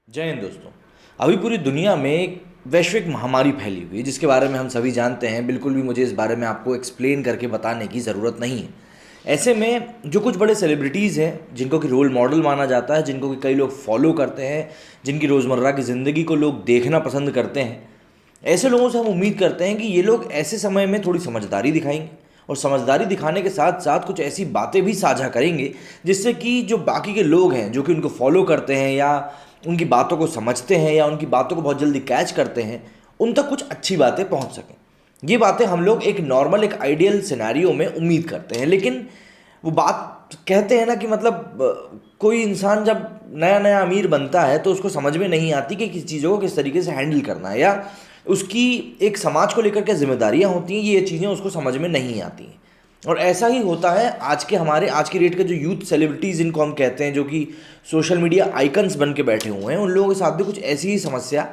जय हिंद दोस्तों। अभी पूरी दुनिया में एक वैश्विक महामारी फैली हुई है जिसके बारे में हम सभी जानते हैं। बिल्कुल भी मुझे इस बारे में आपको एक्सप्लेन करके बताने की ज़रूरत नहीं है। ऐसे में जो कुछ बड़े सेलिब्रिटीज़ हैं जिनको कि रोल मॉडल माना जाता है, जिनको कि कई लोग फॉलो करते हैं, जिनकी रोज़मर्रा की ज़िंदगी को लोग देखना पसंद करते हैं, ऐसे लोगों से हम उम्मीद करते हैं कि ये लोग ऐसे समय में थोड़ी समझदारी दिखाएंगे और समझदारी दिखाने के साथ साथ कुछ ऐसी बातें भी साझा करेंगे जिससे कि जो बाकी के लोग हैं जो कि उनको फॉलो करते हैं या उनकी बातों को समझते हैं या उनकी बातों को बहुत जल्दी कैच करते हैं, उन तक कुछ अच्छी बातें पहुंच सकें। ये बातें हम लोग एक नॉर्मल एक आइडियल सिनेरियो में उम्मीद करते हैं, लेकिन वो बात कहते हैं ना कि मतलब कोई इंसान जब नया नया अमीर बनता है तो उसको समझ में नहीं आती कि किस चीज़ों को किस तरीके से हैंडल करना है या उसकी एक समाज को लेकर क्या जिम्मेदारियां होती हैं, ये चीज़ें उसको समझ में नहीं आती हैं। और ऐसा ही होता है आज के डेट के जो यूथ सेलिब्रिटीज़ इनको हम कहते हैं, जो कि सोशल मीडिया आइकन्स बन के बैठे हुए हैं, उन लोगों के साथ भी कुछ ऐसी ही समस्या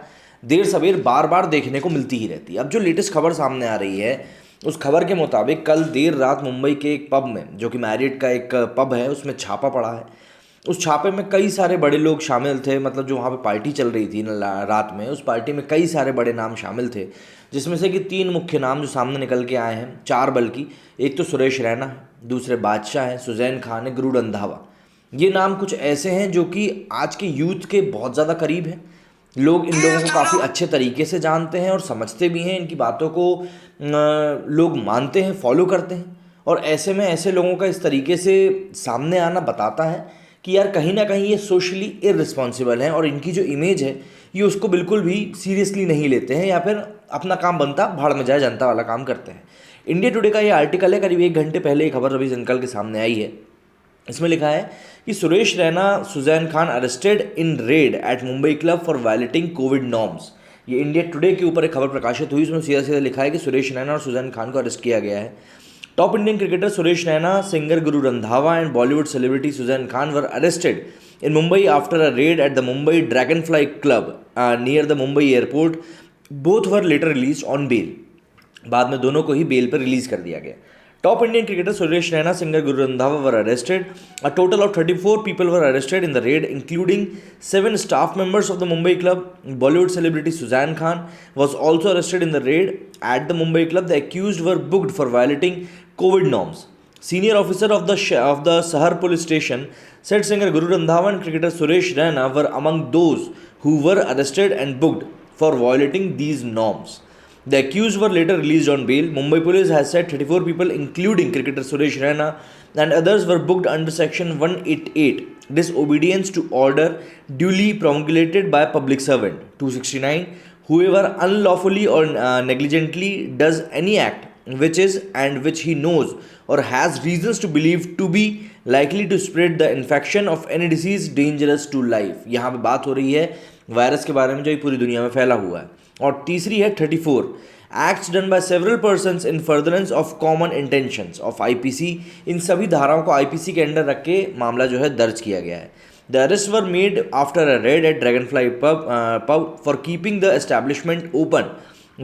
देर सवेर बार बार देखने को मिलती ही रहती है। अब जो लेटेस्ट खबर सामने आ रही है, उस खबर के मुताबिक कल देर रात मुंबई के एक पब में, जो कि मैरियट का एक पब है, उसमें छापा पड़ा है। उस छापे में कई सारे बड़े लोग शामिल थे। मतलब जो वहाँ पे पार्टी चल रही थी रात में, उस पार्टी में कई सारे बड़े नाम शामिल थे, जिसमें से कि 3 मुख्य नाम जो सामने निकल के आए हैं, 4 बल्कि। एक तो सुरेश रैना है, दूसरे बादशाह हैं, सुजैन खान है, गुरु रंधावा। ये नाम कुछ ऐसे हैं जो कि आज के यूथ के बहुत ज़्यादा करीब हैं। लोग इन लोगों को काफ़ी अच्छे तरीके से जानते हैं और समझते भी हैं। इनकी बातों को लोग मानते हैं, फॉलो करते हैं। और ऐसे में ऐसे लोगों का इस तरीके से सामने आना बताता है कि यार कहीं ना कहीं ये सोशली इररिस्पॉन्सिबल हैं और इनकी जो इमेज है ये उसको बिल्कुल भी सीरियसली नहीं लेते हैं, या फिर अपना काम बनता भाड़ में जाए जनता वाला काम करते हैं। इंडिया टुडे का ये आर्टिकल है, करीब 1 घंटे पहले ये खबर अभी निकल के सामने आई है। इसमें लिखा है कि Suresh Raina, Sussanne Khan arrested in raid at Mumbai club for violating COVID norms. ये इंडिया टुडे के ऊपर एक खबर प्रकाशित हुई, उसमें सीधा सीधा लिखा है कि सुरेश रैना और सुजैन खान को अरेस्ट किया गया है। Top Indian cricketer Suresh Raina, singer Guru Randhawa and Bollywood celebrity Sussanne Khan were arrested in Mumbai after a raid at the Mumbai Dragonfly Club near the Mumbai airport. Both were later released on bail. बाद में दोनों को ही bell पर release कर दिया गया। Top Indian cricketer Suresh Raina, singer Guru Randhawa were arrested. A total of 34 people were arrested in the raid, including 7 staff members of the Mumbai club. Bollywood celebrity Suzanne Khan was also arrested in the raid at the Mumbai club. The accused were booked for violating COVID norms. Senior officer of the Sahar police station said singer Guru Randhawa and cricketer Suresh Raina were among those who were arrested and booked for violating these norms. The accused were later released on bail. Mumbai police has said 34 people, including cricketer Suresh Raina and others, were booked under section 188, disobedience to order duly promulgated by public servant. 269, whoever unlawfully or negligently does any act which is and which he knows or has reasons to believe to be likely to spread the infection of any disease dangerous to life। यहाँ पे बात हो रही है virus के बारे में जो ये पूरी दुनिया में फैला हुआ है। और तीसरी है 34, acts done by several persons in furtherance of common intentions of IPC। इन सभी धाराओं को IPC के अंडर रख के मामला जो है दर्ज किया गया है। The arrests were made after a raid at Dragonfly pub for keeping the establishment open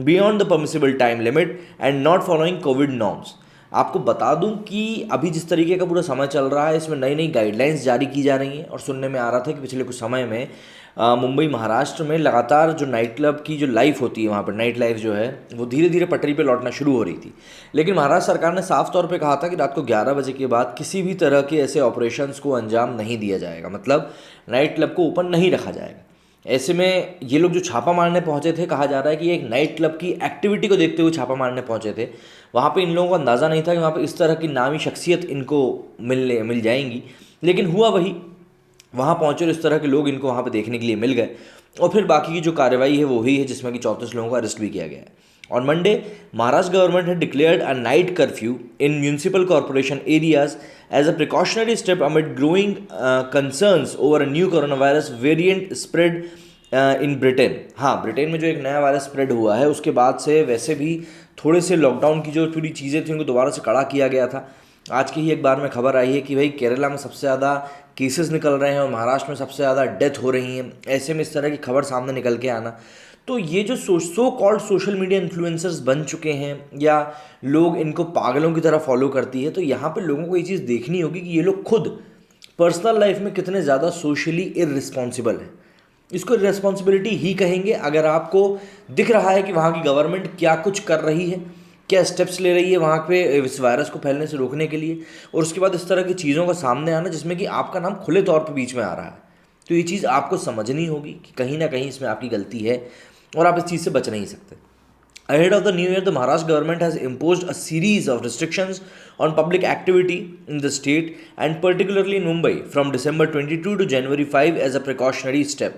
beyond the permissible time limit and not following COVID norms। आपको बता दूं कि अभी जिस तरीके का पूरा समय चल रहा है, इसमें नई नई गाइडलाइंस जारी की जा रही हैं। और सुनने में आ रहा था कि पिछले कुछ समय में मुंबई महाराष्ट्र में लगातार जो नाइट क्लब की जो लाइफ होती है, वहाँ पर नाइट लाइफ जो है वो धीरे धीरे पटरी पे लौटना शुरू हो रही थी। लेकिन महाराष्ट्र सरकार ने साफ तौर पे कहा था कि रात को 11 बजे के बाद किसी भी तरह के ऐसे ऑपरेशंस को अंजाम नहीं दिया जाएगा, मतलब नाइट क्लब को ओपन नहीं रखा जाएगा। ऐसे में ये लोग जो छापा मारने पहुंचे थे, कहा जा रहा है कि एक नाइट क्लब की एक्टिविटी को देखते हुए छापा मारने पहुंचे थे। वहाँ पे इन लोगों को अंदाज़ा नहीं था कि वहाँ पे इस तरह की नामी शख्सियत इनको मिल जाएंगी, लेकिन हुआ वही। वहाँ पहुँचे और इस तरह के लोग इनको वहाँ पे देखने के लिए मिल गए। और फिर बाकी की जो कार्रवाई है वो ही है, जिसमें कि 34 लोगों को अरेस्ट भी किया गया है। On Monday, Maharashtra government had declared a night curfew in municipal corporation areas as a precautionary step amid growing concerns over a new coronavirus variant spread in Britain। हाँ, ब्रिटेन में जो एक नया वायरस स्प्रेड हुआ है उसके बाद से वैसे भी थोड़े से लॉकडाउन की जो पूरी चीज़ें थी उनको दोबारा से कड़ा किया गया था। आज की ही एक बार में खबर आई है कि भाई केरला में सबसे ज़्यादा केसेस निकल रहे हैं और महाराष्ट्र में सबसे ज़्यादा डेथ हो रही हैं। ऐसे में इस तरह की खबर सामने निकल के आना, तो ये जो so called social media influencers बन चुके हैं या लोग इनको पागलों की तरह फॉलो करती है, तो यहाँ पे लोगों को ये चीज़ देखनी होगी कि ये लोग खुद पर्सनल लाइफ में कितने ज़्यादा सोशली इररिस्पॉन्सिबल हैं। इसको रिस्पॉन्सिबिलिटी ही कहेंगे अगर आपको दिख रहा है कि वहाँ की गवर्नमेंट क्या कुछ कर रही है, क्या स्टेप्स ले रही है वहाँ पे इस वायरस को फैलने से रोकने के लिए, और उसके बाद इस तरह की चीज़ों का सामने आना जिसमें कि आपका नाम खुले तौर पर बीच में आ रहा है। तो ये चीज़ आपको समझनी होगी कि कहीं ना कहीं इसमें आपकी गलती है और आप इस चीज़ से बच नहीं सकते। Ahead of the new year, the Maharashtra government has imposed a series of restrictions on public activity in the state and particularly in Mumbai from December 22 to January 5 as a precautionary step.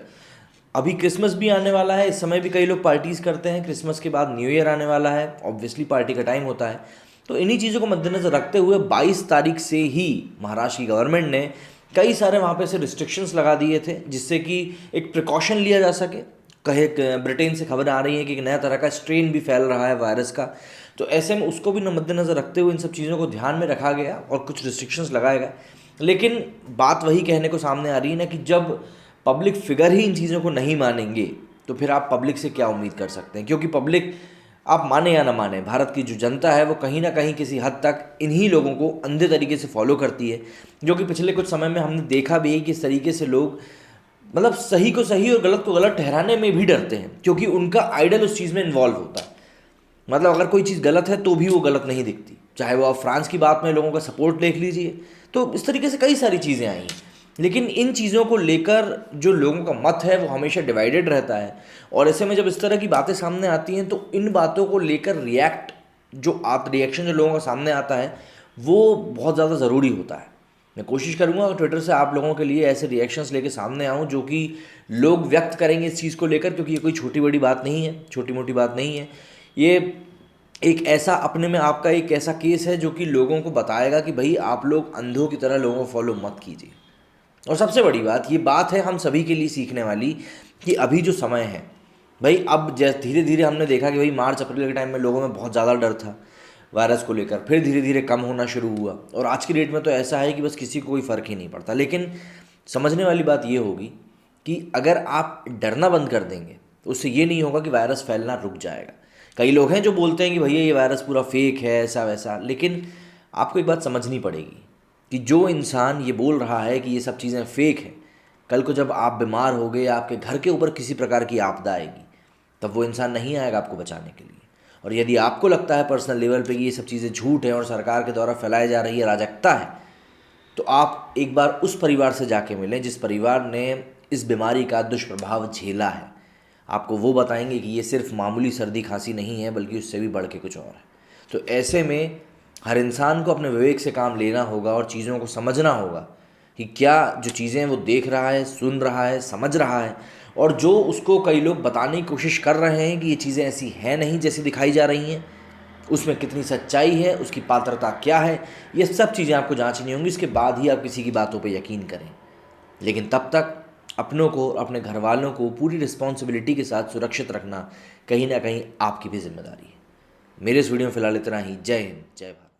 अभी Christmas भी आने वाला है, इस समय भी कई लोग पार्टीज़ करते हैं, क्रिसमस के बाद न्यू ईयर आने वाला है, ऑब्वियसली पार्टी का टाइम होता है। तो इन्हीं चीज़ों को मद्देनज़र रखते हुए 22 तारीख से ही महाराष्ट्र की गवर्नमेंट ने कई सारे वहाँ पे से रिस्ट्रिक्शंस लगा दिए थे जिससे कि एक प्रिकॉशन लिया जा सके। कहे ब्रिटेन से खबर आ रही है कि एक नया तरह का स्ट्रेन भी फैल रहा है वायरस का, तो ऐसे में उसको भी मद्देनज़र रखते हुए इन सब चीज़ों को ध्यान में रखा गया और कुछ रिस्ट्रिक्शंस लगाए गए। लेकिन बात वही कहने को सामने आ रही है ना कि जब पब्लिक फिगर ही इन चीज़ों को नहीं मानेंगे तो फिर आप पब्लिक से क्या उम्मीद कर सकते हैं, क्योंकि पब्लिक आप माने या ना माने भारत की जो जनता है वो कहीं ना कहीं किसी हद तक इन्हीं लोगों को अंधे तरीके से फॉलो करती है, जो कि पिछले कुछ समय में हमने देखा भी है कि इस तरीके से लोग मतलब सही को सही और गलत को गलत ठहराने में भी डरते हैं क्योंकि उनका आइडल उस चीज़ में इन्वॉल्व होता है। मतलब अगर कोई चीज़ गलत है तो भी वो गलत नहीं दिखती, चाहे वो आप फ्रांस की बात में लोगों का सपोर्ट देख लीजिए। तो इस तरीके से कई सारी चीज़ें आई, लेकिन इन चीज़ों को लेकर जो लोगों का मत है वो हमेशा डिवाइडेड रहता है। और ऐसे में जब इस तरह की बातें सामने आती हैं तो इन बातों को लेकर रिएक्शन जो लोगों का सामने आता है वो बहुत ज़्यादा ज़रूरी होता है। मैं कोशिश करूंगा ट्विटर से आप लोगों के लिए ऐसे रिएक्शंस लेके सामने आऊं जो कि लोग व्यक्त करेंगे इस चीज़ को लेकर, क्योंकि ये कोई छोटी बड़ी बात नहीं है, छोटी मोटी बात नहीं है। ये एक ऐसा अपने में आपका एक ऐसा केस है जो कि लोगों को बताएगा कि भाई आप लोग अंधों की तरह लोगों को फॉलो मत कीजिए। और सबसे बड़ी बात ये बात है हम सभी के लिए सीखने वाली कि अभी जो समय है भाई, अब जैसे धीरे धीरे हमने देखा कि भाई मार्च अप्रैल के टाइम में लोगों में बहुत ज़्यादा डर था वायरस को लेकर, फिर धीरे धीरे कम होना शुरू हुआ और आज की डेट में तो ऐसा है कि बस किसी को कोई फ़र्क ही नहीं पड़ता। लेकिन समझने वाली बात ये होगी कि अगर आप डरना बंद कर देंगे तो उससे ये नहीं होगा कि वायरस फैलना रुक जाएगा। कई लोग हैं जो बोलते हैं कि भैया ये वायरस पूरा फेक है ऐसा वैसा, लेकिन आपको एक बात समझनी पड़ेगी कि जो इंसान ये बोल रहा है कि ये सब चीज़ें फेक हैं, कल को जब आप बीमार हो गए, आपके घर के ऊपर किसी प्रकार की आपदा आएगी, तब वो इंसान नहीं आएगा आपको बचाने के लिए। और यदि आपको लगता है पर्सनल लेवल पे कि ये सब चीज़ें झूठ है और सरकार के द्वारा फैलाई जा रही है अराजकता है, तो आप एक बार उस परिवार से जाके मिलें जिस परिवार ने इस बीमारी का दुष्प्रभाव झेला है। आपको वो बताएंगे कि ये सिर्फ मामूली सर्दी खांसी नहीं है बल्कि उससे भी बढ़ के कुछ और है। तो ऐसे में हर इंसान को अपने विवेक से काम लेना होगा और चीज़ों को समझना होगा कि क्या जो चीज़ें वो देख रहा है, सुन रहा है, समझ रहा है, और जो उसको कई लोग बताने की कोशिश कर रहे हैं कि ये चीज़ें ऐसी हैं नहीं जैसी दिखाई जा रही हैं, उसमें कितनी सच्चाई है, उसकी पात्रता क्या है, ये सब चीज़ें आपको जांचनी होंगी। इसके बाद ही आप किसी की बातों पे यकीन करें। लेकिन तब तक अपनों को, अपने घर वालों को पूरी रिस्पॉन्सिबिलिटी के साथ सुरक्षित रखना कहीं ना कहीं आपकी भी जिम्मेदारी है। मेरे इस वीडियो में फ़िलहाल इतना ही। जय हिंद, जय भारत।